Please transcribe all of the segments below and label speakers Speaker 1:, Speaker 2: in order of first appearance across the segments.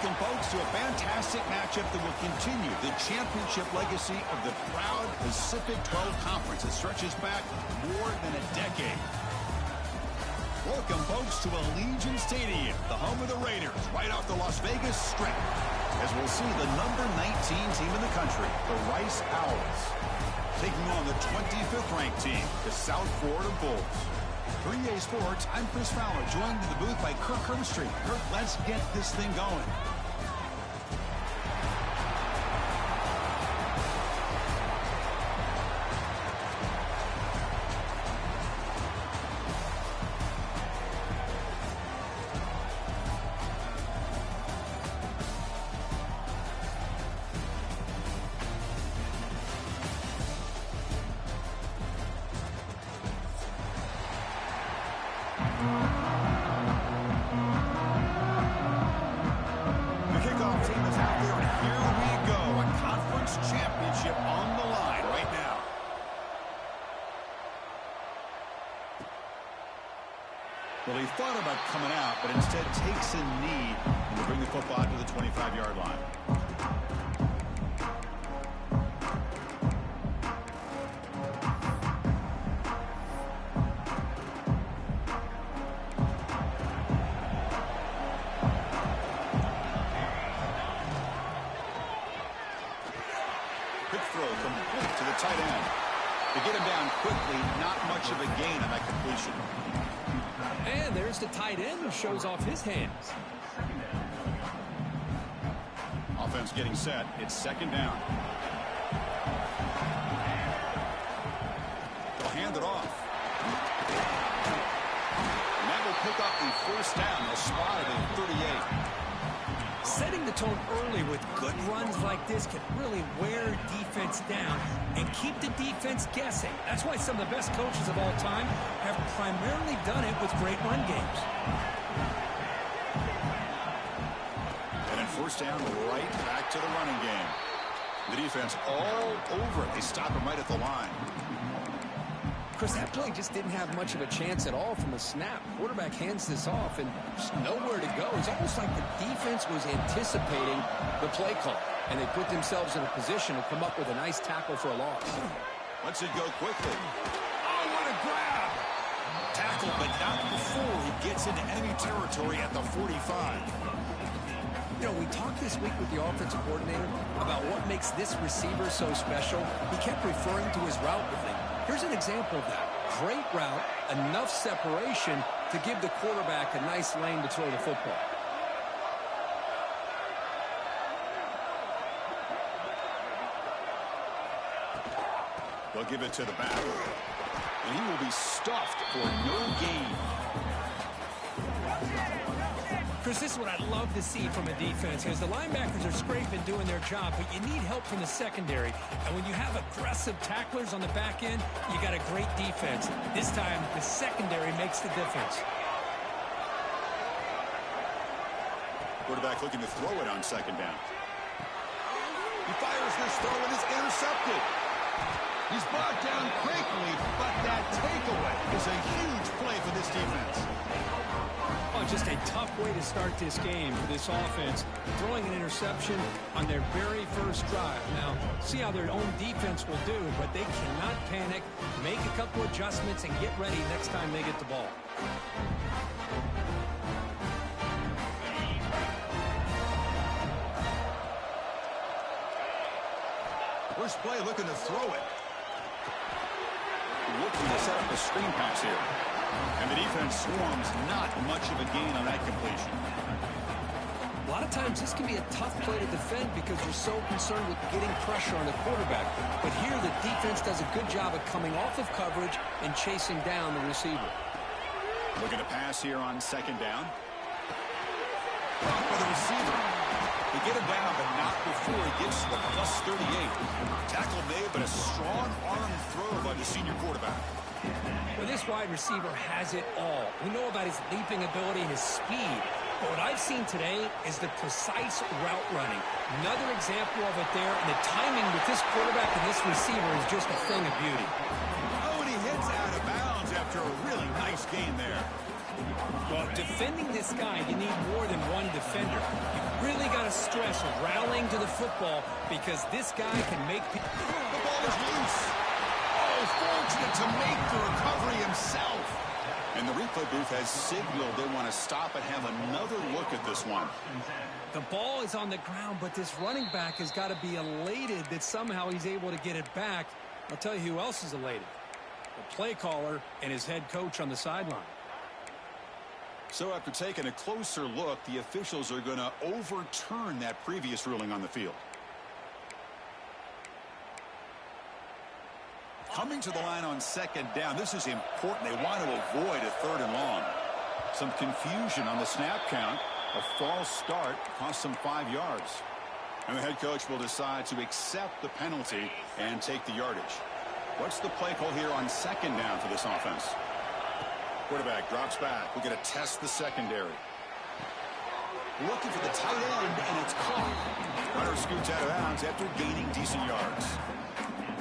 Speaker 1: Welcome, folks, to a fantastic matchup that will continue the championship legacy of the proud Pacific 12 Conference that stretches back more than a decade. Welcome, folks, to Allegiant Stadium, the home of the Raiders, right off the Las Vegas Strip, as we'll see the number 19 team in the country, the Rice Owls, taking on the 25th ranked team, the South Florida Bulls. For EA Sports, I'm Chris Fowler, joined in the booth by Kirk Herbstreit. Kirk, let's get this thing going. Well, he thought about coming out, but instead takes a knee and will bring the football to the 25-yard line. Quick throw complete to the tight end. To get him down quickly, not much of a gain on that completion.
Speaker 2: And there's the tight end who shows off his hands.
Speaker 1: Offense getting set. It's second down. They'll hand it off. And that will pick up the first down. They'll spot it at 38.
Speaker 2: Setting the tone early with good runs like this can really wear defense down and keep the defense guessing. That's why some of the best coaches of all time have primarily done it with great run games.
Speaker 1: And then first down, right back to the running game. The defense all over it. They stop him right at the line.
Speaker 2: Chris, that play just didn't have much of a chance at all from the snap. Quarterback hands this off and just nowhere to go. It's almost like the defense was anticipating the play call, and they put themselves in a position to come up with a nice tackle for a loss.
Speaker 1: Lets it go quickly. Oh, what a grab! Tackle, but not before he gets into enemy territory at the 45.
Speaker 2: You know, we talked this week with the offensive coordinator about what makes this receiver so special. He kept referring to his route running. Here's an example of that. Great route, enough separation to give the quarterback a nice lane to throw the football.
Speaker 1: They'll give it to the back. And he will be stuffed for no gain.
Speaker 2: Chris, this is what I'd love to see from a defense, because the linebackers are scraping, doing their job, but you need help from the secondary. And when you have aggressive tacklers on the back end, you got a great defense. This time, the secondary makes the difference.
Speaker 1: Quarterback looking to throw it on second down. He fires this throw and is intercepted. He's brought down quickly, but that takeaway is a huge play for this defense.
Speaker 2: Oh, just a tough way to start this game for this offense, throwing an interception on their very first drive. Now, see how their own defense will do, but they cannot panic, make a couple adjustments, and get ready next time they get the ball.
Speaker 1: First play looking to throw it. Looking to set up a screen pass here. And the defense swarms, not much of a gain on that completion.
Speaker 2: A lot of times this can be a tough play to defend because you're so concerned with getting pressure on the quarterback. But here the defense does a good job of coming off of coverage and chasing down the receiver.
Speaker 1: Looking to pass here on second down. For the receiver. They get him down, but not before he gets to the plus 38. Tackle made, but a strong arm throw by the senior quarterback.
Speaker 2: Well, this wide receiver has it all. We know about his leaping ability and his speed. But what I've seen today is the precise route running. Another example of it there, and the timing with this quarterback and this receiver is just a thing of beauty.
Speaker 1: Oh, and he hits out of bounds after a really nice gain there.
Speaker 2: Well, defending this guy, you need more than one defender. You really got to stress rallying to the football because this guy can make people...
Speaker 1: The ball is loose. Oh, fortunate to make the recovery himself. And the replay booth has signaled they want to stop and have another look at this one.
Speaker 2: The ball is on the ground, but this running back has got to be elated that somehow he's able to get it back. I'll tell you who else is elated. The play caller and his head coach on the sideline.
Speaker 1: So after taking a closer look, the officials are going to overturn that previous ruling on the field. Coming to the line on second down, this is important. They want to avoid a 3rd and long. Some confusion on the snap count. A false start cost them 5 yards. And the head coach will decide to accept the penalty and take the yardage. What's the play call here on second down for this offense? Quarterback drops back. We're going to test the secondary. Looking for the tight end, and it's caught. Runner scoots out of bounds after gaining decent yards.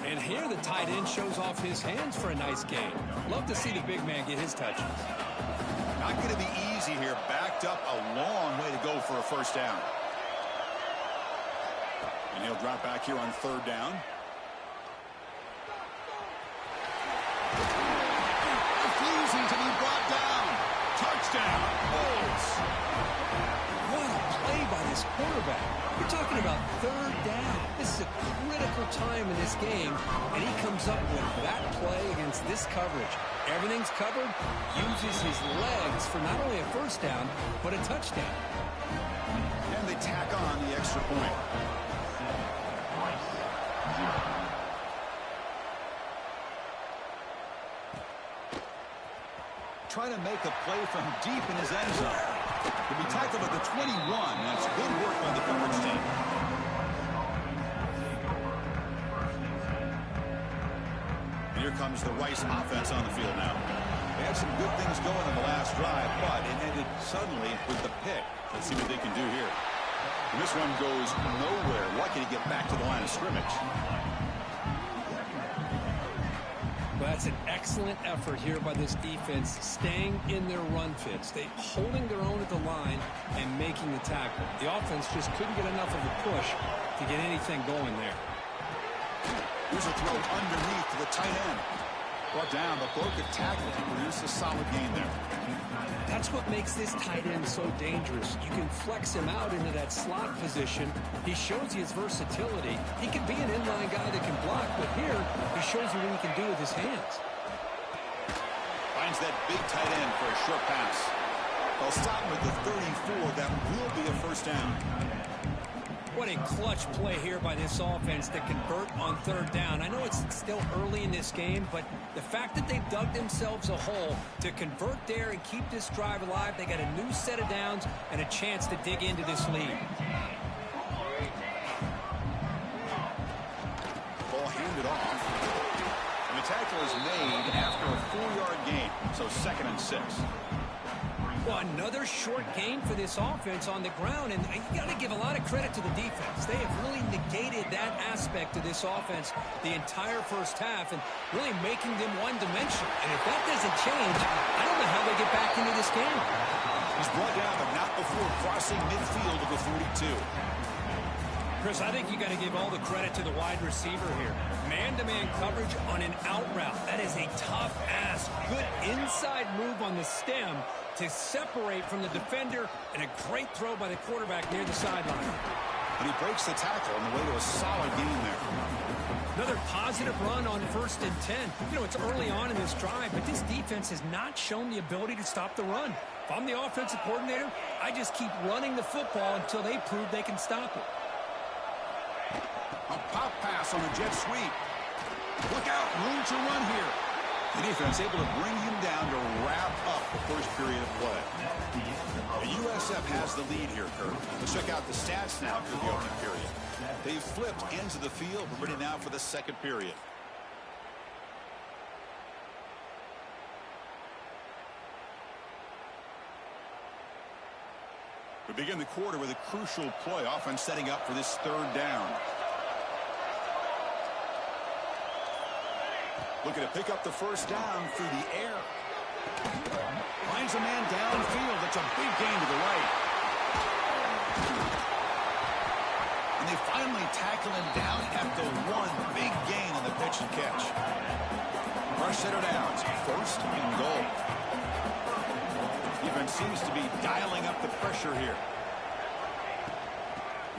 Speaker 2: And here the tight end shows off his hands for a nice gain. Love to see the big man get his touches.
Speaker 1: Not going to be easy here. Backed up a long way to go for a first down. And he'll drop back here on 3rd down. Refusing to be brought down. Touchdown. Bulls.
Speaker 2: What a play by this quarterback. You're talking about 3rd down. This is a critical time in this game, and he comes up with that play against this coverage. Everything's covered, uses his legs for not only a first down, but a touchdown.
Speaker 1: And they tack on the extra point. Trying to make a play from deep in his end zone. He'll be tackled at the 21. That's good work by the coverage team. And here comes the Rice offense on the field now. They had some good things going in the last drive, but it ended suddenly with the pick. Let's see what they can do here. And this one goes nowhere. Lucky to get back to the line of scrimmage.
Speaker 2: Well, that's an excellent effort here by this defense, staying in their run fits. They holding their own at the line and making the tackle. The offense just couldn't get enough of a push to get anything going there.
Speaker 1: Here's a throw underneath to the tight end. Brought down, but broke a tackle to produce a solid gain there.
Speaker 2: That's what makes this tight end so dangerous. You can flex him out into that slot position. He shows you his versatility. He can be an inline guy that can block, but here he shows you what he can do with his hands.
Speaker 1: Finds that big tight end for a short pass. They'll stop him at the 34. That will be a first down.
Speaker 2: What a clutch play here by this offense to convert on 3rd down. I know it's still early in this game, but the fact that they've dug themselves a hole to convert there and keep this drive alive, they got a new set of downs and a chance to dig into this lead.
Speaker 1: Ball handed off. And the tackle is made after a 4-yard gain, so 2nd and 6.
Speaker 2: Well, another short game for this offense on the ground, and you got to give a lot of credit to the defense. They have really negated that aspect of this offense the entire first half and really making them one-dimensional. And if that doesn't change, I don't know how they get back into this game.
Speaker 1: He's brought down, but not before crossing midfield of the 42.
Speaker 2: Chris, I think you got to give all the credit to the wide receiver here. Man-to-man coverage on an out route. That is a tough ask. Good inside move on the stem to separate from the defender, and a great throw by the quarterback near the sideline.
Speaker 1: And he breaks the tackle on the way to a solid gain there.
Speaker 2: Another positive run on 1st and 10. You know, it's early on in this drive, but this defense has not shown the ability to stop the run. If I'm the offensive coordinator, I just keep running the football until they prove they can stop it.
Speaker 1: A pop pass on a jet sweep. Look out, room to run here. The defense able to bring him down to wrap up the first period of play. The USF has the lead here, Kurt. Let's check out the stats now for the opening period. They've flipped into the field. We're ready now for the second period. We begin the quarter with a crucial play, offense setting up for this 3rd down. Looking to pick up the first down through the air. Finds a man downfield. That's a big gain to the right. And they finally tackle him down after one big gain on the pitch and catch. Rush center downs, first and goal. Defense seems to be dialing up the pressure here.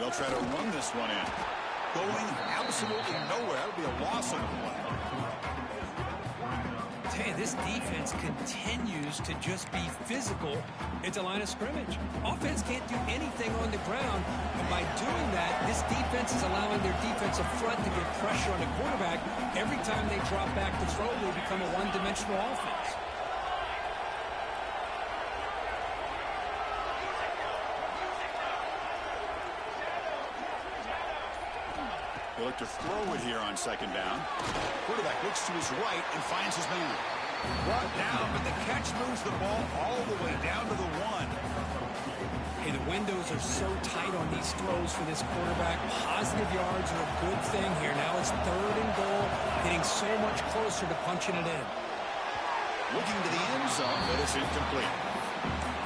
Speaker 1: They'll try to run this one in. Going absolutely nowhere. That would be a loss on the play.
Speaker 2: Hey, this defense continues to just be physical at the line of scrimmage. Offense can't do anything on the ground, and by doing that, this defense is allowing their defensive front to get pressure on the quarterback. Every time they drop back to throw, they become a one-dimensional offense.
Speaker 1: They look to throw it here on second down. Quarterback looks to his right and finds his man. Brought down, but the catch moves the ball all the way down to the 1.
Speaker 2: Hey, the windows are so tight on these throws for this quarterback. Positive yards are a good thing here. Now it's third and goal, getting so much closer to punching it in.
Speaker 1: Looking to the end zone, but it's incomplete.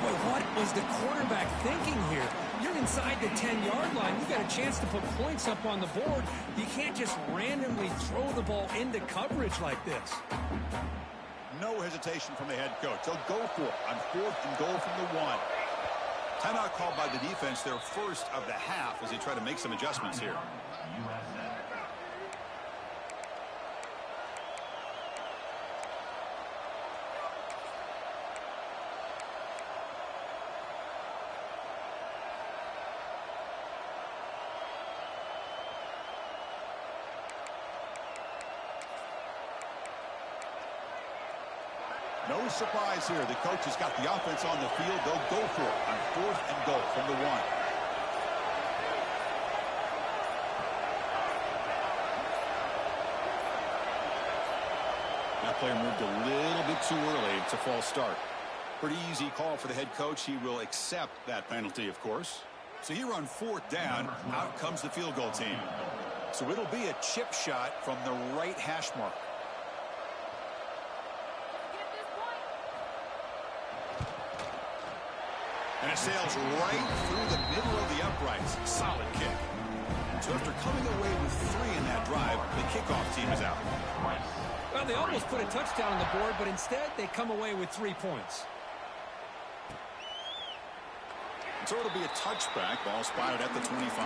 Speaker 2: Boy, what was the quarterback thinking here? You're inside the 10-yard line. You've got a chance to put points up on the board. You can't just randomly throw the ball into coverage like this.
Speaker 1: No hesitation from the head coach. They'll go for it on fourth and goal from the 1. Timeout called by the defense, their first of the half, as they try to make some adjustments here. No surprise here. The coach has got the offense on the field. They'll go for it on fourth and goal from the 1. That player moved a little bit too early. It's a false start. Pretty easy call for the head coach. He will accept that penalty, of course. So here on fourth down, out comes the field goal team. So it'll be a chip shot from the right hash mark. And it sails right through the middle of the uprights. Solid kick. So after coming away with 3 in that drive, the kickoff team is out.
Speaker 2: Well, they almost put a touchdown on the board, but instead they come away with 3 points.
Speaker 1: So it'll be a touchback. Ball spotted at the 25.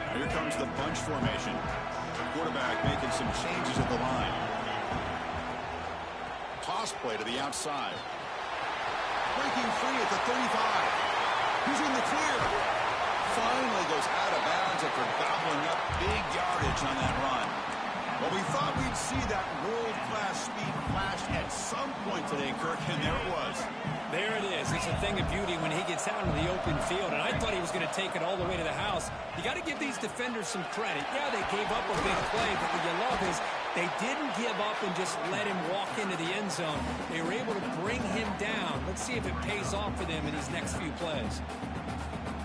Speaker 1: Now here comes the bunch formation. Quarterback making some changes at the line. Toss play to the outside. Breaking free at the 35. He's in the clear. Finally goes out of bounds after gobbling up big yardage on that run. Well, we thought we'd see that world-class speed flash at some point today, Kirk, and there it was.
Speaker 2: There it is. It's a thing of beauty when he gets out into the open field, and I thought he was going to take it all the way to the house. You got to give these defenders some credit. Yeah, they gave up a big play, but what you love is they didn't give up and just let him walk into the end zone. They were able to bring him down. Let's see if it pays off for them in these next few plays.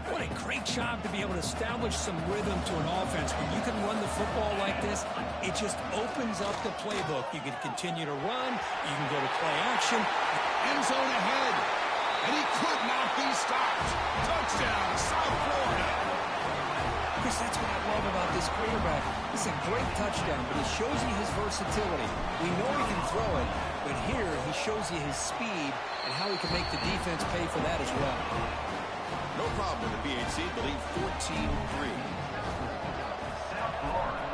Speaker 2: What a great job to be able to establish some rhythm to an offense. When you can run the football like this, it just opens up the playbook. You can continue to run. You can go to play action.
Speaker 1: End zone ahead. And he could not be stopped. Touchdown, South Florida.
Speaker 2: Chris, that's what I love about this quarterback. It's a great touchdown, but it shows you his versatility. We know he can throw it, but here he shows you his speed and how he can make the defense pay for that as well.
Speaker 1: No problem with the PHC. The lead 14-3.
Speaker 3: South Florida,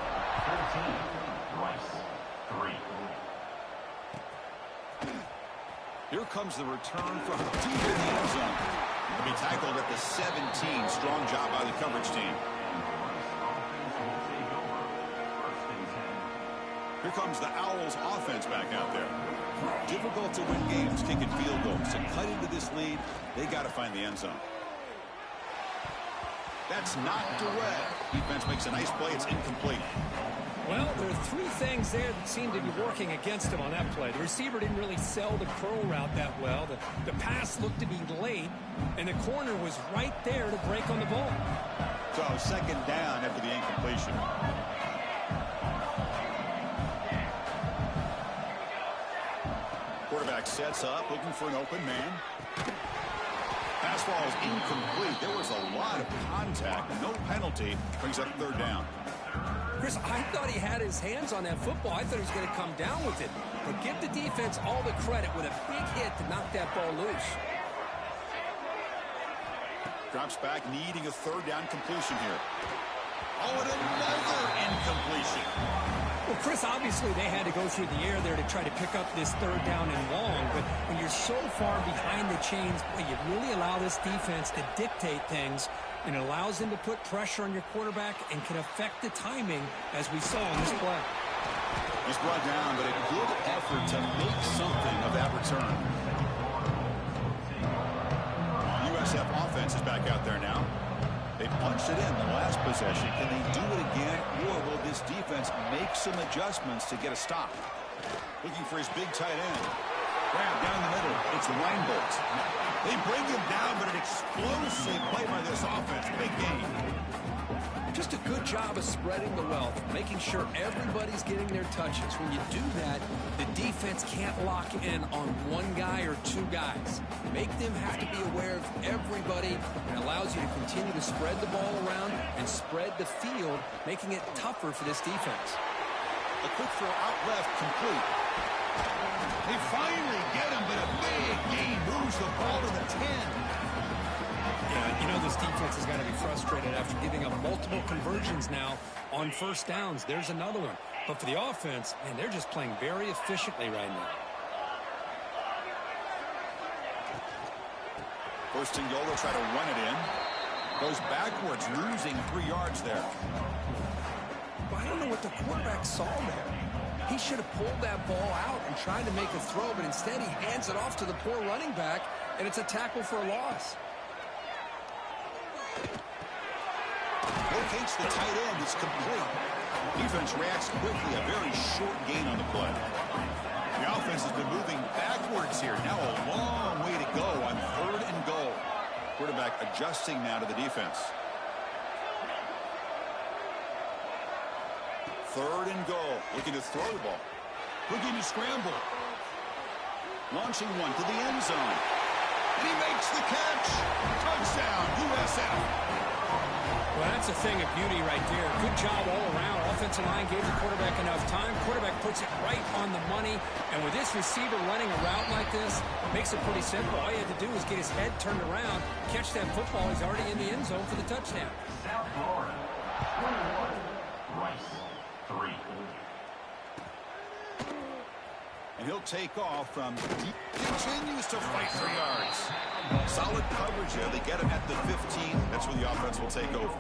Speaker 3: 13. Rice, 3.
Speaker 1: Here comes the return from deep in the end zone. He'll be tackled at the 17. Strong job by the coverage team. Here comes the Owls offense back out there. Difficult to win games kicking field goals. To cut into this lead, they got to find the end zone. That's knocked away. Defense makes a nice play. It's incomplete.
Speaker 2: Well, there are 3 things there that seem to be working against him on that play. The receiver didn't really sell the curl route that well. The pass looked to be late, and the corner was right there to break on the ball.
Speaker 1: So second down after the incompletion. Quarterback Quarterback sets up, looking for an open man. Pass ball is incomplete. There was a lot of contact. No penalty. Brings up third down.
Speaker 2: Chris, I thought he had his hands on that football. I thought he was going to come down with it. But give the defense all the credit with a big hit to knock that ball loose.
Speaker 1: Drops back, needing a third down completion here. Oh, and another incompletion.
Speaker 2: Well, Chris, obviously they had to go through the air there to try to pick up this third down and long. But when you're so far behind the chains, you really allow this defense to dictate things. And it allows them to put pressure on your quarterback and can affect the timing, as we saw in this play.
Speaker 1: He's brought down, but a good effort to make something of that return. USF offense is back out there now. They punched it in the last possession. Can they do it again, or will this defense make some adjustments to get a stop? Looking for his big tight end. Grab down the middle. It's Reinbolt. They bring him down, but an explosive play by this offense. Big game.
Speaker 2: Just a good job of spreading the wealth, making sure everybody's getting their touches. When you do that, the defense can't lock in on one guy or two guys. Make them have to be aware of everybody, and allows you to continue to spread the ball around and spread the field, making it tougher for this defense.
Speaker 1: A quick throw out left, complete. They finally get him, but a big gain moves the ball to the 10.
Speaker 2: Yeah, you know this defense has got to be frustrated after giving up multiple conversions now on first downs. There's another one. But for the offense, man, they're just playing very efficiently right now.
Speaker 1: First and goal, they'll try to run it in. Goes backwards, losing 3 yards there.
Speaker 2: I don't know what the quarterback saw there. He should have pulled that ball out and tried to make a throw, but instead he hands it off to the poor running back, and it's a tackle for a loss.
Speaker 1: Locates the tight end. It's complete. Defense reacts quickly. A very short gain on the play. The offense has been moving backwards here. Now a long way to go on third and goal. Quarterback adjusting now to the defense. Third and goal. Looking to throw the ball. Looking to scramble. Launching one to the end zone. And he makes the catch. Touchdown, USF.
Speaker 2: Well, that's a thing of beauty right there. Good job all around. Offensive line gave the quarterback enough time. Quarterback puts it right on the money. And with this receiver running a route like this, makes it pretty simple. All you had to do was get his head turned around, catch that football. He's already in the end zone for the touchdown.
Speaker 3: South Florida, 21, Rice, 3.
Speaker 1: And he'll take off from deep. Continues to fight for yards. Solid coverage there. They get him at the 15. That's where the offense will take over.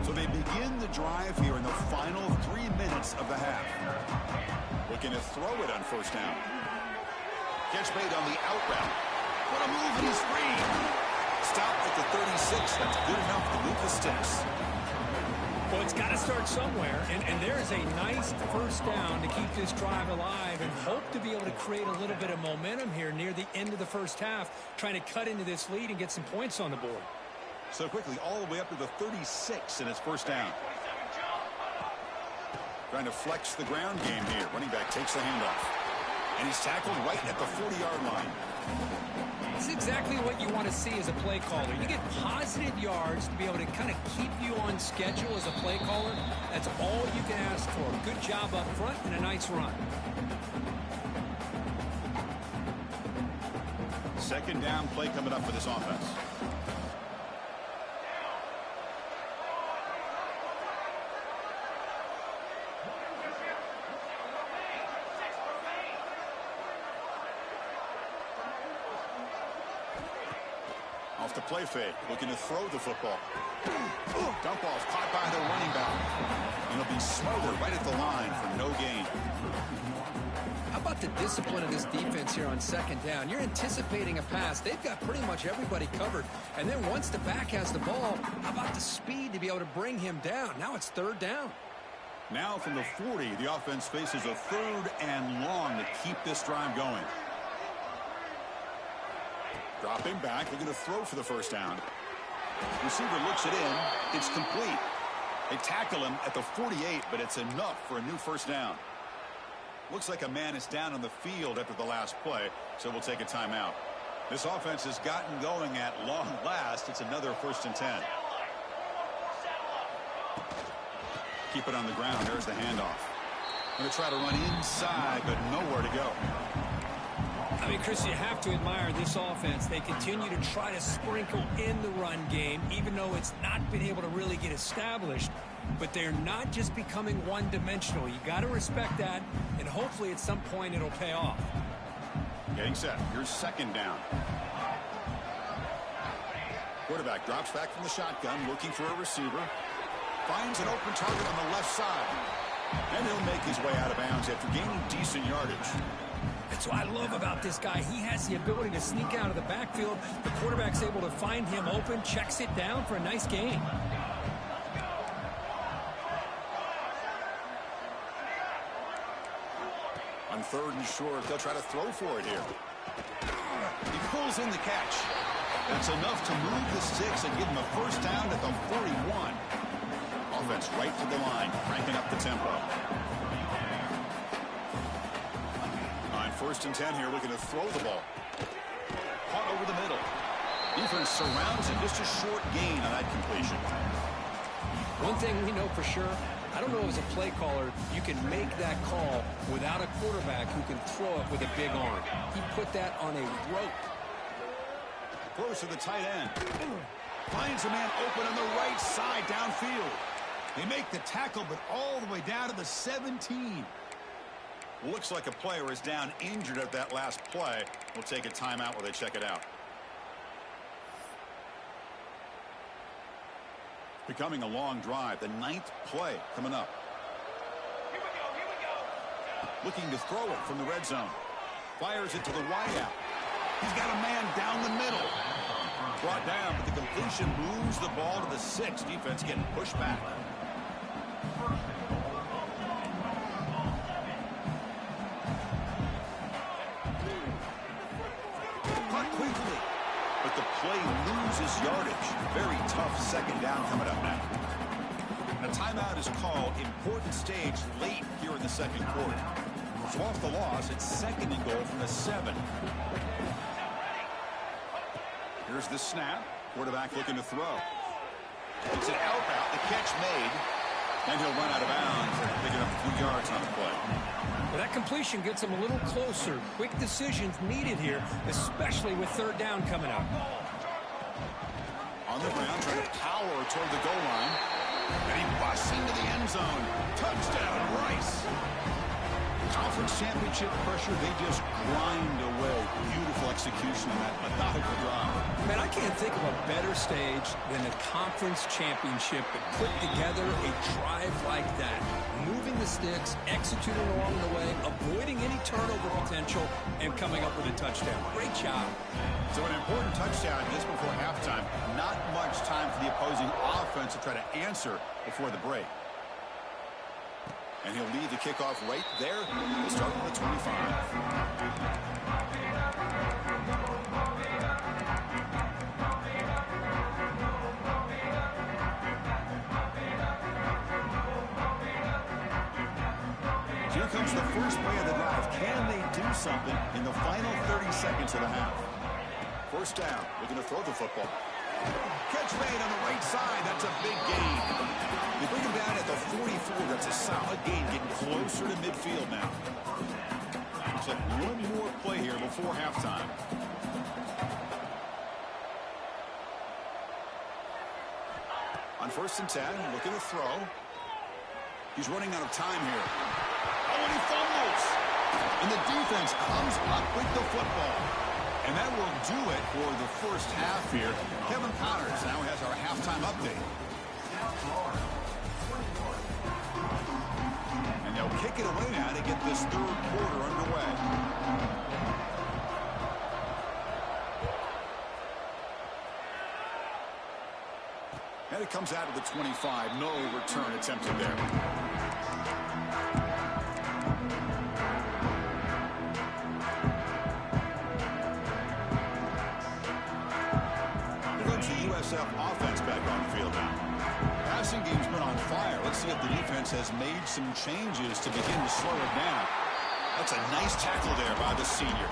Speaker 1: So they begin the drive here in the final 3 minutes of the half. Looking to throw it on first down. Catch made on the out route. What a move, and he's free. Stopped at the 36. That's good enough to move the sticks.
Speaker 2: Well, it's got to start somewhere, and there is a nice first down to keep this drive alive and hope to be able to create a little bit of momentum here near the end of the first half, trying to cut into this lead and get some points on the board.
Speaker 1: So quickly, all the way up to the 36, and it's first down. Trying to flex the ground game here. Running back takes the handoff. And he's tackled right at the 40-yard line.
Speaker 2: This is exactly what you want to see as a play caller. You get positive yards to be able to kind of keep you on schedule as a play caller. That's all you can ask for. Good job up front and a nice run.
Speaker 1: Second down play coming up for this offense. Off the play fake, looking to throw the football. Dump off, caught by the running back. And he'll be smothered right at the line for no gain.
Speaker 2: How about the discipline of this defense here on second down? You're anticipating a pass. They've got pretty much everybody covered. And then once the back has the ball, how about the speed to be able to bring him down? Now it's third down.
Speaker 1: Now from the 40, the offense faces a third and long to keep this drive going. Dropping back, looking to throw for the first down. Receiver looks it in. It's complete. They tackle him at the 48, but it's enough for a new first down. Looks like a man is down on the field after the last play, so we'll take a timeout. This offense has gotten going at long last. It's another 1st and 10. Keep it on the ground. There's the handoff. Going to try to run inside, but nowhere to go.
Speaker 2: I mean, Chris, you have to admire this offense. They continue to try to sprinkle in the run game, even though it's not been able to really get established. But they're not just becoming one-dimensional. You got to respect that, and hopefully at some point it'll pay off.
Speaker 1: Getting set. Here's 2nd down. Quarterback drops back from the shotgun, looking for a receiver. Finds an open target on the left side. And he'll make his way out of bounds after gaining decent yardage.
Speaker 2: That's what I love about this guy. He has the ability to sneak out of the backfield. The quarterback's able to find him open, checks it down for a nice gain.
Speaker 1: On 3rd and short, they'll try to throw for it here. He pulls in the catch. That's enough to move the sticks and give him a 1st down at the 41. Offense right to the line, cranking up the tempo. On 1st and 10 here, looking to throw the ball. Caught over the middle. Defense surrounds him, just a short gain on that completion.
Speaker 2: One thing we know for sure, I don't know as a play caller, you can make that call without a quarterback who can throw it with a big arm. He put that on a rope.
Speaker 1: Close to the tight end. Finds a man open on the right side downfield. They make the tackle, but all the way down to the 17. Looks like a player is down injured at that last play. We'll take a timeout while they check it out. Becoming a long drive. The 9th play coming up.
Speaker 3: Here we go.
Speaker 1: Looking to throw it from the red zone. Fires it to the wideout. He's got a man down the middle. Brought down, but the completion moves the ball to the 6. Defense getting pushed back. Caught quickly, but the play loses yardage. Very tough 2nd down coming up now. And a timeout is called. Important stage late here in the 2nd quarter. So off the loss, it's 2nd and goal from the 7. Here's the snap. Quarterback looking to throw. It's an out route. The catch made. And he'll run out of bounds, picking up a few yards on the play.
Speaker 2: Well, that completion gets him a little closer. Quick decisions needed here, especially with 3rd down coming up.
Speaker 1: On the ground, trying to power toward the goal line. And he busts into the end zone. Touchdown, Rice. Conference championship pressure, they just grind away. Beautiful execution on that methodical drive.
Speaker 2: Man, I can't think of a better stage than a conference championship to put together a drive like that. Moving the sticks, executing along the way, avoiding any turnover potential, and coming up with a touchdown. Great job.
Speaker 1: So an important touchdown just before halftime. Not much time for the opposing offense to try to answer before the break. And he'll lead the kickoff right there. We'll start with the 25. Here comes the first play of the drive. Can they do something in the final 30 seconds of the half? 1st down. Looking to throw the football. Catch made on the right side. That's a big gain. They bring him down at the 44. That's a solid gain, getting closer to midfield now. Looks like one more play here before halftime. On 1st and 10, looking to throw. He's running out of time here. Oh, and he fumbles. And the defense comes up with the football. And that will do it for the first half here. Kevin Connors now has our halftime update. And they'll kick it away now to get this 3rd quarter underway. And it comes out of the 25. No return attempted there. Offense back on the field now. Passing game's been on fire. Let's see if the defense has made some changes to begin to slow it down. That's a nice tackle there by the senior.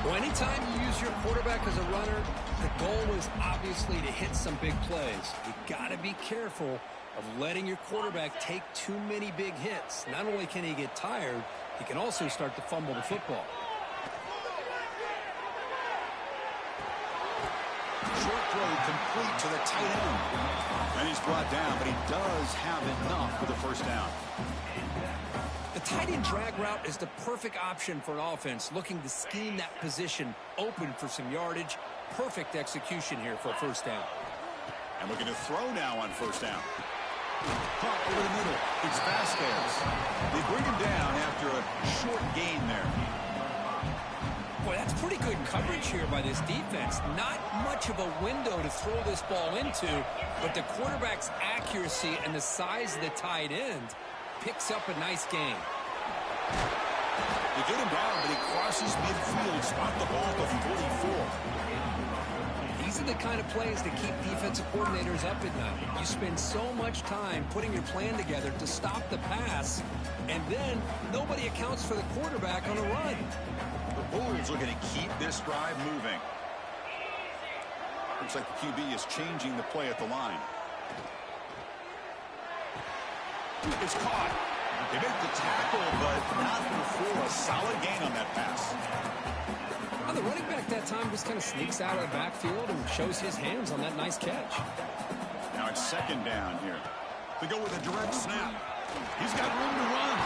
Speaker 2: Well, anytime you use your quarterback as a runner, the goal is obviously to hit some big plays. You got to be careful of letting your quarterback take too many big hits. Not only can he get tired, he can also start to fumble the football.
Speaker 1: Short throw complete to the tight end. And he's brought down, but he does have enough for the first down.
Speaker 2: The tight end drag route is the perfect option for an offense looking to scheme that position open for some yardage. Perfect execution here for a first down.
Speaker 1: And looking to throw now on first down. Caught over the middle. It's Vasquez. They bring him down after a short gain there.
Speaker 2: Boy, that's pretty good coverage here by this defense. Not much of a window to throw this ball into, but the quarterback's accuracy and the size of the tight end picks up a nice gain.
Speaker 1: They get him down, but he crosses midfield, spot the ball at the 44.
Speaker 2: These are the kind of plays that keep defensive coordinators up at night. You spend so much time putting your plan together to stop the pass, and then nobody accounts for the quarterback on a run.
Speaker 1: The Bulls looking to keep this drive moving. Looks like the QB is changing the play at the line. It's caught. They make the tackle, but not before a solid gain on that pass.
Speaker 2: Well, the running back that time just kind of sneaks out of the backfield and shows his hands on that nice catch.
Speaker 1: Now it's second down here. They go with a direct snap. He's got room to run.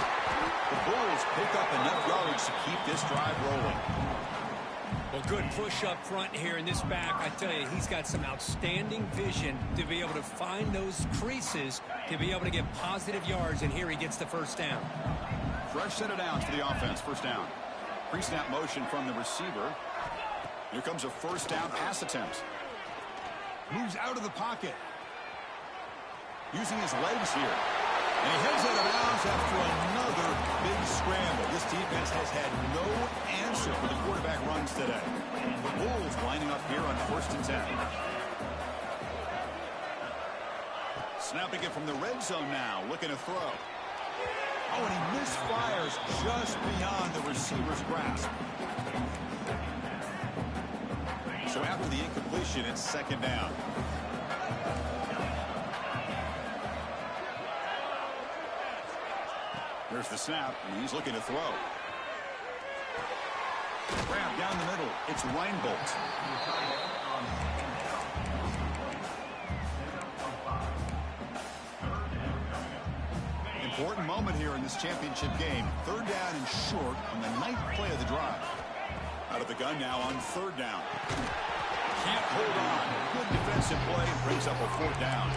Speaker 1: The Bulls pick up enough yards to keep this drive rolling.
Speaker 2: Well, good push up front here in this back. I tell you, he's got some outstanding vision to be able to find those creases, to be able to get positive yards, and here he gets the first down.
Speaker 1: Fresh set of downs for the offense. First down. Pre-snap motion from the receiver. Here comes a first down pass attempt. Moves out of the pocket. Using his legs here. And he heads out of bounds after another big scramble. This defense has had no answer for the quarterback runs today. The Bulls lining up here on first and 10. Snapping it from the red zone now, looking to throw. Oh, and he misfires just beyond the receiver's grasp. So after the incompletion, it's second down. There's the snap, and he's looking to throw. Grab down the middle. It's Reinbolt. Important moment here in this championship game. Third down and short on the ninth play of the drive. Out of the gun now on third down. Can't hold on. Good defensive play and brings up a fourth down.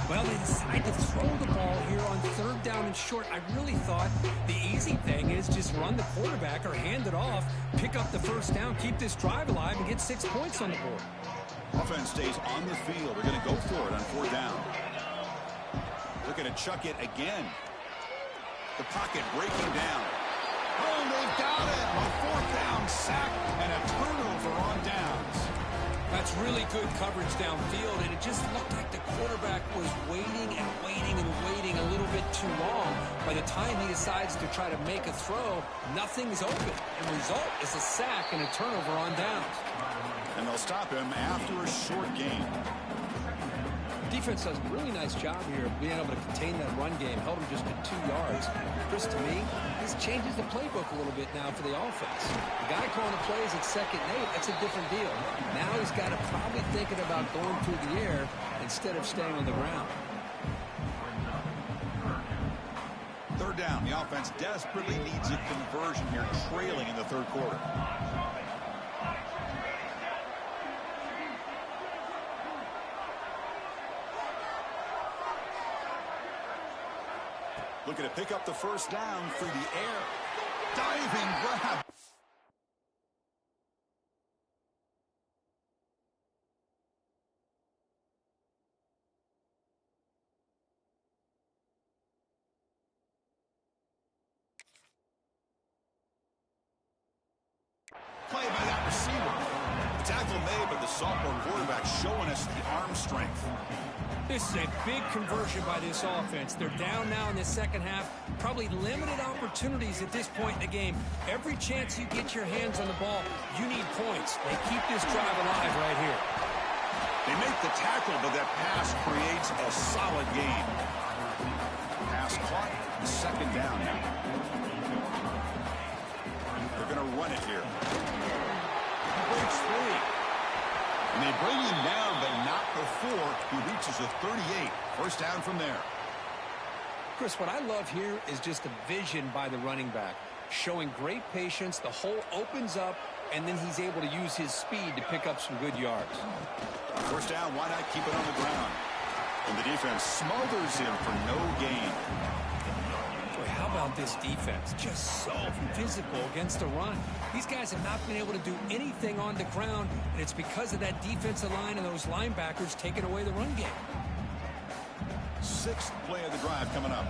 Speaker 2: Well, they decide to throw the ball here on third down and short. I really thought the easy thing is just run the quarterback or hand it off, pick up the first down, keep this drive alive, and get 6 points on the board.
Speaker 1: Offense stays on the field. They're going to go for it on fourth down. Looking to chuck it again. The pocket breaking down. Oh, they've got it. A fourth down sack and a turnover on downs.
Speaker 2: That's really good coverage downfield, and it just looked like the quarterback was waiting and waiting and waiting a little bit too long. By the time he decides to try to make a throw, nothing's open. The result is a sack and a turnover on downs.
Speaker 1: And they'll stop him after a short gain.
Speaker 2: Defense does a really nice job here of being able to contain that run game, held him just at 2 yards. Chris, to me, this changes the playbook a little bit now for the offense. The guy calling the plays at 2nd and 8, that's a different deal. Now he's got to probably thinking about going through the air instead of staying on the ground.
Speaker 1: Third down. The offense desperately needs a conversion here, trailing in the third quarter. Looking to pick up the first down through the air. Diving grab. Play by that receiver. The tackle made, but the sophomore quarterback showing us the arm strength.
Speaker 2: This is a big conversion by this offense. They're down now in the second half. Probably limited opportunities at this point in the game. Every chance you get your hands on the ball, you need points. They keep this drive alive right here.
Speaker 1: They make the tackle, but that pass creates a solid gain. Pass caught, second down now. They're going to run it here. Breaks free. And they bring him down, but not before he reaches a 38. First down from there.
Speaker 2: Chris, what I love here is just the vision by the running back. Showing great patience, the hole opens up, and then he's able to use his speed to pick up some good yards.
Speaker 1: First down, why not keep it on the ground? And the defense smothers him for no gain.
Speaker 2: Boy, how about this defense? Just so physical against the run. These guys have not been able to do anything on the ground, and it's because of that defensive line and those linebackers taking away the run game.
Speaker 1: Sixth play of the drive coming up.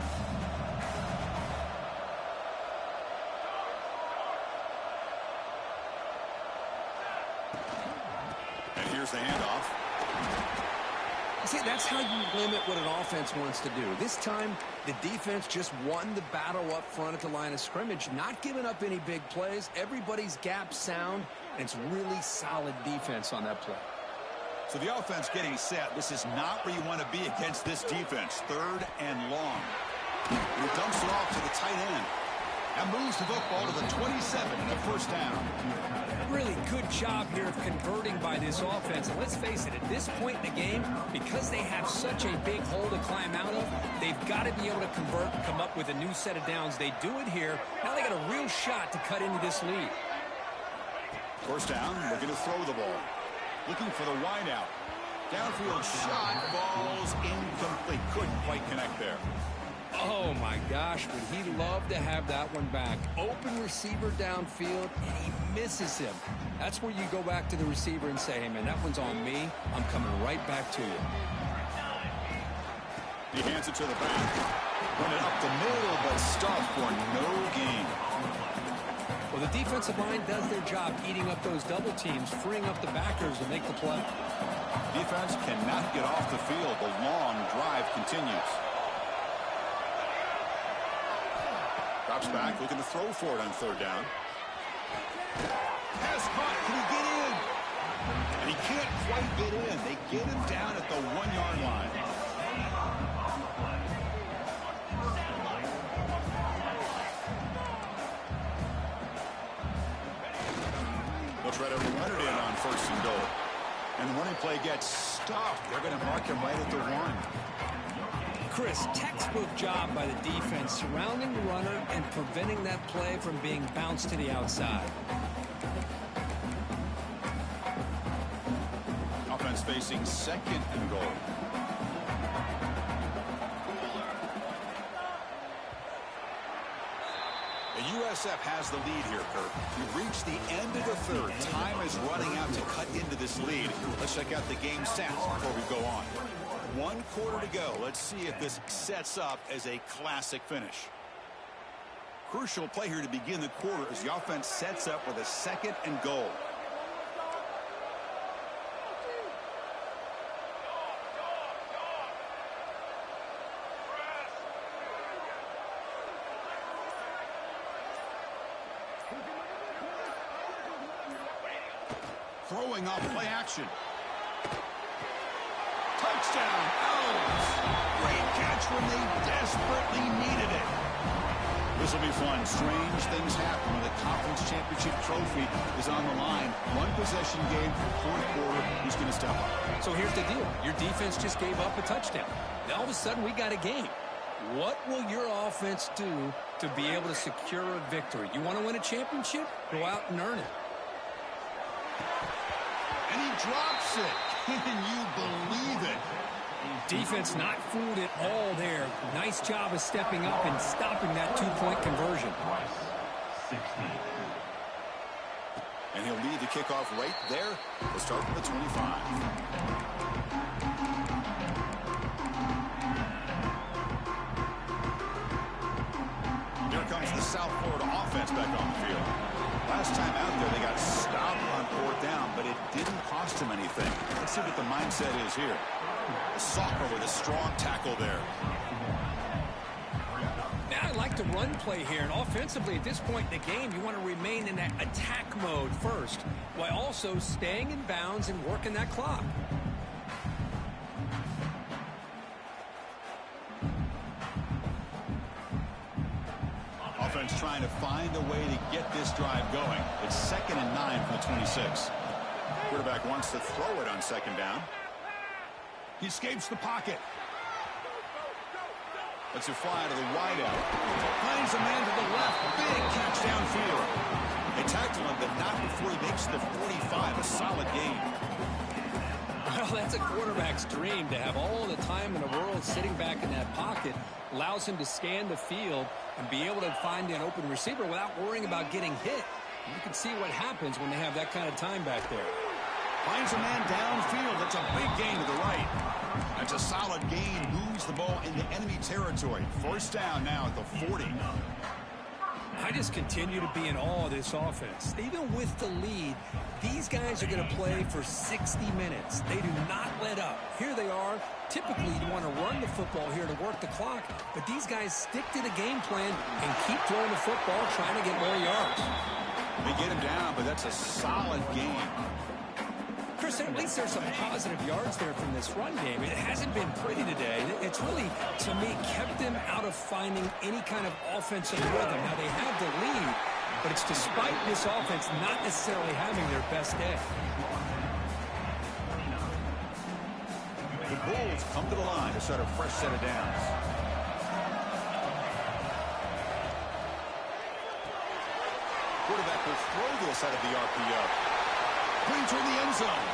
Speaker 1: And here's the handoff.
Speaker 2: See, that's how you limit what an offense wants to do. This time, the defense just won the battle up front at the line of scrimmage, not giving up any big plays. Everybody's gap sound, and it's really solid defense on that play.
Speaker 1: So the offense getting set. This is not where you want to be against this defense. Third and long. And he dumps it off to the tight end. And moves the football to the 27 and a first down.
Speaker 2: Really good job here of converting by this offense. And let's face it, at this point in the game, because they have such a big hole to climb out of, they've got to be able to convert and come up with a new set of downs. They do it here. Now they got a real shot to cut into this lead.
Speaker 1: First down, looking to throw the ball. Looking for the wide out. Downfield shot, falls incomplete. Couldn't quite connect there.
Speaker 2: Oh, my gosh, would he love to have that one back. Open receiver downfield, and he misses him. That's where you go back to the receiver and say, hey, man, that one's on me. I'm coming right back to you.
Speaker 1: He hands it to the back. Run it up the middle, but stuffed for no gain.
Speaker 2: Well, the defensive line does their job eating up those double teams, freeing up the backers to make the play.
Speaker 1: Defense cannot get off the field. The long drive continues. Drops back, looking to throw for it on third down. Pass caught. Can he get in? And he can't quite get in. They get him down at the 1-yard line. They'll try to run it in on first and goal. And the running play gets stopped. They're going to mark him right at the 1.
Speaker 2: Chris, textbook job by the defense surrounding the runner and preventing that play from being bounced to the outside.
Speaker 1: Offense facing second and goal. The USF has the lead here, Kurt. We've reached the end of the third. Time is running out to cut into this lead. Let's check out the game stats before we go on. 1 quarter to go. Let's see if this sets up as a classic finish. Crucial play here to begin the quarter as the offense sets up with a second and goal. Throwing off play action. Touchdown, Owls. Great catch when they desperately needed it. This will be fun. Strange things happen when the conference championship trophy is on the line. One possession game, fourth quarter, who's going to step up?
Speaker 2: So here's the deal. Your defense just gave up a touchdown. Now all of a sudden we got a game. What will your offense do to be able to secure a victory? You want to win a championship? Go out and earn it.
Speaker 1: And he drops it. Can you believe it?
Speaker 2: Defense not fooled at all there. Nice job of stepping up and stopping that two-point conversion.
Speaker 1: And he'll lead the kickoff right there. We'll start from the 25. Here comes the South Florida offense back on the field. Last time out there, they got stopped on fourth down, but it didn't cost him anything. Let's see what the mindset is here. Soccer with a strong tackle there.
Speaker 2: Now I like the run play here, and offensively at this point in the game, you want to remain in that attack mode first, while also staying in bounds and working that clock.
Speaker 1: Offense trying to find a way to get this drive going. It's 2nd and 9 from the 26. Quarterback wants to throw it on 2nd down. He escapes the pocket. Lets it fly to the wideout. Finds a man to the left. Big catch downfield. They tackle him, but not before he makes the 45. A solid gain.
Speaker 2: Well, that's a quarterback's dream to have all the time in the world sitting back in that pocket. Allows him to scan the field and be able to find an open receiver without worrying about getting hit. You can see what happens when they have that kind of time back there.
Speaker 1: Finds a man downfield. That's a big gain to the right. That's a solid gain. Moves the ball into enemy territory. 1st down now at the 40.
Speaker 2: I just continue to be in awe of this offense. Even with the lead, these guys are going to play for 60 minutes. They do not let up. Here they are. Typically, you want to run the football here to work the clock, but these guys stick to the game plan and keep throwing the football, trying to get more yards.
Speaker 1: They get him down, but that's a solid game.
Speaker 2: Chris, at least there's some positive yards there from this run game. It hasn't been pretty today. It's really, to me, kept them out of finding any kind of offensive rhythm. Now, they have the lead, but it's despite this offense not necessarily having their best day.
Speaker 1: The Bulls come to the line to start a fresh set of downs. Quarterback will throw this out of the RPO. Clean toward the end zone.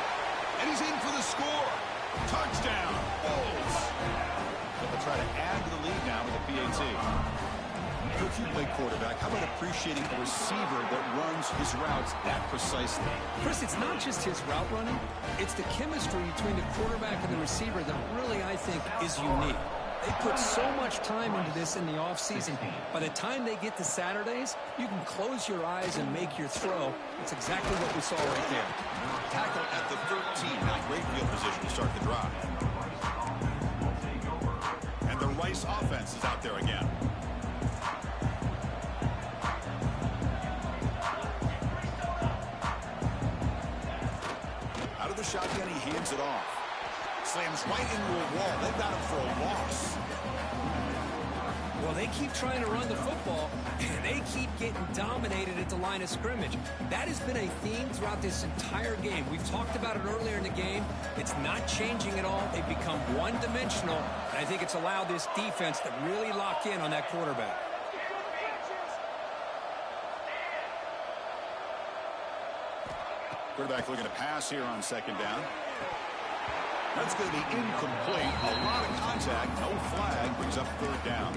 Speaker 1: And he's in for the score. Touchdown, Bulls. They'll try to add to the lead now with a PAT. If you play quarterback, how about appreciating a receiver that runs his routes that precisely?
Speaker 2: Chris, it's not just his route running. It's the chemistry between the quarterback and the receiver that really, I think, is unique. They put so much time into this in the offseason. By the time they get to Saturdays, you can close your eyes and make your throw. It's exactly what we saw right there.
Speaker 1: Tackle at the 13. Not great field position to start the drive. And the Rice offense is out there again. Out of the shotgun, he hands it off. Slams right into a wall. They've got him for a loss.
Speaker 2: Well, they keep trying to run the football, and they keep getting dominated at the line of scrimmage. That has been a theme throughout this entire game. We've talked about it earlier in the game. It's not changing at all. They've become one-dimensional, and I think it's allowed this defense to really lock in on that quarterback.
Speaker 1: Quarterback looking to pass here on 2nd down. That's going to be incomplete. A lot of contact. No flag. Brings up 3rd down.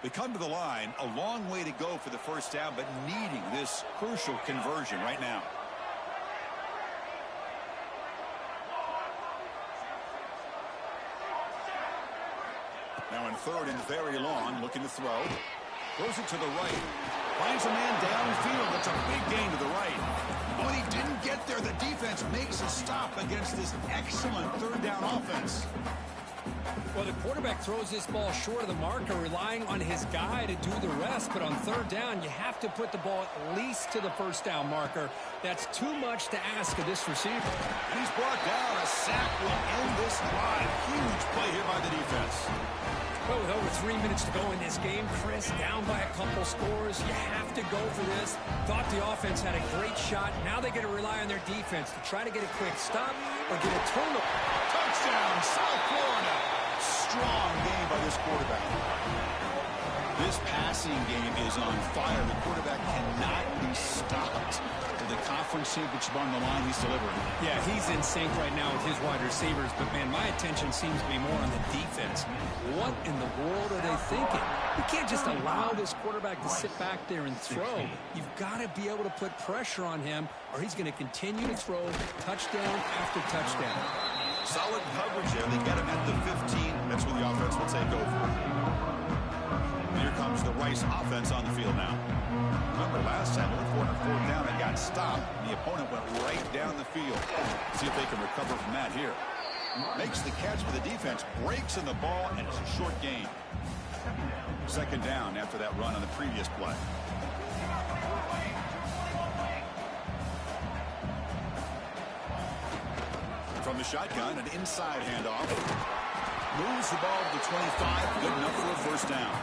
Speaker 1: They come to the line. A long way to go for the 1st down, but needing this crucial conversion right now. Now in 3rd and very long, looking to throw. Throws it to the right. Finds a man downfield. That's a big gain to the right. When he didn't get there, the defense makes a stop against this excellent 3rd down offense.
Speaker 2: Well, the quarterback throws this ball short of the marker, relying on his guy to do the rest. But on 3rd down, you have to put the ball at least to the 1st down marker. That's too much to ask of this receiver.
Speaker 1: And he's brought down. A sack will end this drive. Huge play here by the defense.
Speaker 2: Well, with over 3 minutes to go in this game, Chris, down by a couple scores, you have to go for this. Thought the offense had a great shot. Now they got to rely on their defense to try to get a quick stop or get a turnover.
Speaker 1: Touchdown, South Florida. Strong game by this quarterback. This passing game is on fire. The quarterback cannot be stopped. With the conference championship on the line, he's delivering.
Speaker 2: Yeah, he's in sync right now with his wide receivers. But, man, my attention seems to be more on the defense. What in the world are they thinking? You can't just allow this quarterback to sit back there and throw. You've got to be able to put pressure on him, or he's going to continue to throw touchdown after touchdown.
Speaker 1: Solid coverage there. They get him at the 15. That's where the offense will take over. Here comes the Rice offense on the field now. Remember last time, on 4th down, they got stopped. The opponent went right down the field. See if they can recover from that here. Makes the catch for the defense, breaks in the ball, and it's a short gain. 2nd down after that run on the previous play. From the shotgun, an inside handoff. Moves the ball to the 25. Good enough for a 1st down.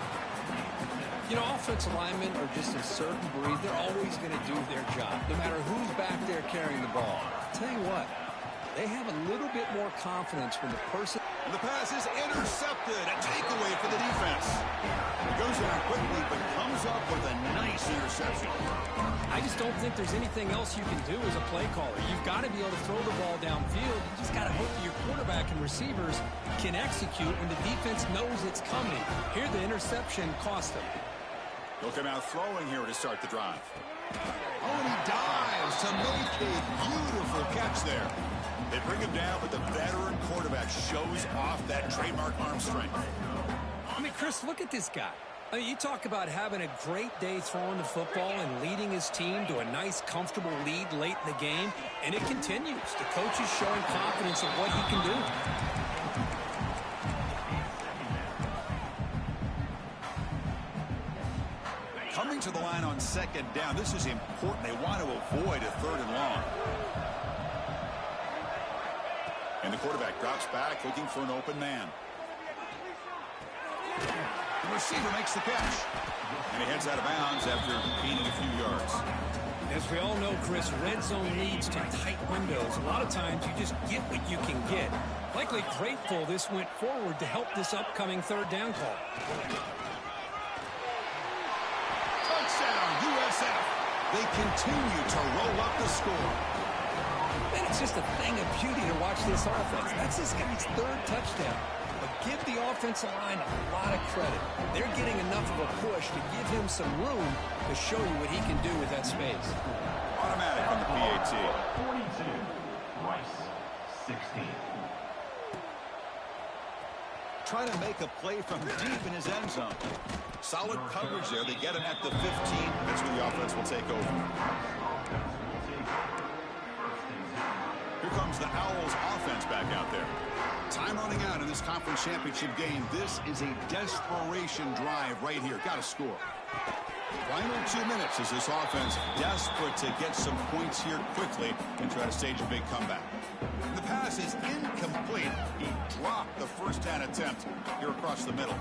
Speaker 2: You know, offensive linemen are just a certain breed. They're always going to do their job, no matter who's back there carrying the ball. I'll tell you what, they have a little bit more confidence when the person...
Speaker 1: And the pass is intercepted. A takeaway for the defense. It goes down quickly, but comes up with a nice interception.
Speaker 2: I just don't think there's anything else you can do as a play caller. You've got to be able to throw the ball downfield. You just got to hope that your quarterback and receivers can execute when the defense knows it's coming. Here, the interception cost them.
Speaker 1: He'll come out throwing here to start the drive. Oh, and he dives to make a beautiful catch there. They bring him down, but the veteran quarterback shows off that trademark arm strength.
Speaker 2: I mean, Chris, look at this guy. I mean, you talk about having a great day throwing the football and leading his team to a nice, comfortable lead late in the game, and it continues. The coach is showing confidence in what he can do.
Speaker 1: Coming to the line on 2nd down. This is important. They want to avoid a 3rd and long. And the quarterback drops back, looking for an open man. The receiver makes the catch. And he heads out of bounds after gaining a few yards.
Speaker 2: As we all know, Chris, red zone leads to tight windows. A lot of times you just get what you can get. Likely grateful this went forward to help this upcoming 3rd down call.
Speaker 1: Touchdown, USF. They continue to roll up the score.
Speaker 2: And it's just a thing of beauty to watch this offense. That's this guy's 3rd touchdown. But give the offensive line a lot of credit. They're getting enough of a push to give him some room to show you what he can do with that space.
Speaker 1: Automatic on the PAT.
Speaker 3: 42, Rice, 16.
Speaker 1: Trying to make a play from deep in his end zone. Solid coverage there. They get him at the 15. That's where the offense will take over. Here comes the Owls offense back out there. Time running out in this conference championship game. This is a desperation drive right here. Got to score. Final 2 minutes as this offense desperate to get some points here quickly and try to stage a big comeback. The pass is incomplete. He dropped the 1st down attempt here across the middle.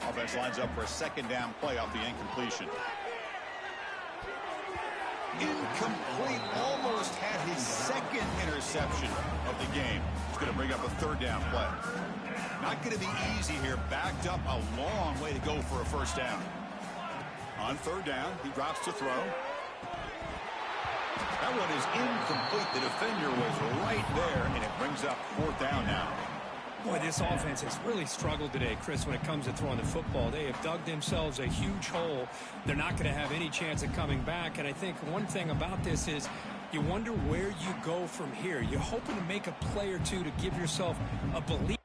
Speaker 1: Offense lines up for a 2nd down play off the incompletion. Incomplete. Almost had his 2nd interception of the game. He's going to bring up a 3rd down play. Not going to be easy here. Backed up a long way to go for a 1st down. On 3rd down, he drops to throw. That one is incomplete. The defender was right there, and it brings up 4th down now.
Speaker 2: Boy, this offense has really struggled today, Chris, when it comes to throwing the football. They have dug themselves a huge hole. They're not going to have any chance of coming back. And I think one thing about this is you wonder where you go from here. You're hoping to make a play or two to give yourself a belief.